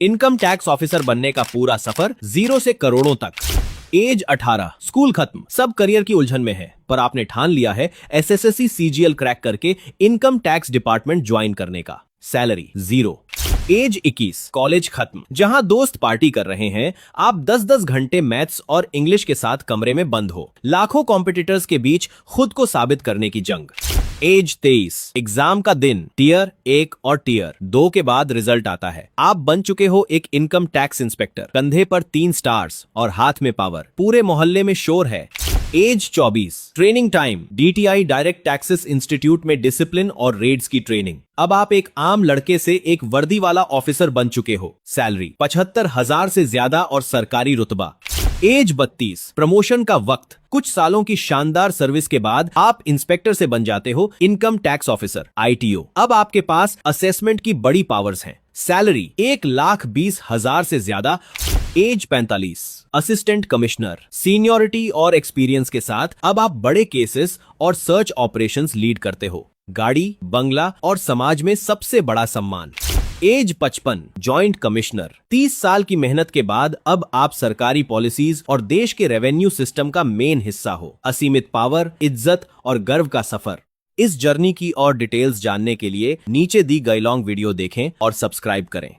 Income tax officer बनने का पूरा सफर 0 से करोड़ों तक। एज 18, स्कूल खत्म, सब करियर की उलझन में है, पर आपने ठान लिया है एसएससी सीजीएल क्रैक करके इनकम टैक्स डिपार्टमेंट ज्वाइन करने का। सैलरी 0। एज 21, कॉलेज खत्म, जहां दोस्त पार्टी कर रहे हैं, आप 10-10 घंटे मैथ्स और इंग्लिश के साथ कमरे में बंद हो, लाखों कॉम्पिटिटर्स के बीच खुद को साबित करने की जंग। एज 23, एग्जाम का दिन, टीयर 1 और टीयर 2 के बाद रिजल्ट आता है। आप बन चुके हो एक इनकम टैक्स इंस्पेक्टर, कंधे पर 3 स्टार्स और हाथ में पावर, पूरे मोहल्ले में शोर है। Age 24, training time, DTI direct taxes institute में डिसिप्लिन और रेड्स की ट्रेनिंग। अब आप एक आम लड़के से एक वर्दी वाला ऑफिसर बन चुके हो। सैलरी 75,000 से ज्यादा और सरकारी रुतबा। एज 32, प्रमोशन का वक्त, कुछ सालों की शानदार सर्विस के बाद आप इंस्पेक्टर से बन जाते हो इनकम टैक्स ऑफिसर, आईटीओ। अब आपके पास असेसमेंट की बड़ी पावर्स हैं। सैलरी 1,20,000 से ज्यादा। एज 45, असिस्टेंट कमिश्नर, सीनियरिटी और एक्सपीरियंस के साथ अब आप बड़े केसेस और सर्च ऑपरेशंस लीड करते हो। गाड़ी, बंगला और समाज में सबसे बड़ा सम्मान। एज 55, जॉइंट कमिश्नर, 30 साल की मेहनत के बाद अब आप सरकारी पॉलिसीज और देश के रेवेन्यू सिस्टम का मेन हिस्सा हो। असीमित पावर, इज्जत और गर्व का सफर। इस जर्नी की और डिटेल्स जानने के लिए नीचे दी गई लॉन्ग वीडियो देखें और सब्सक्राइब करें।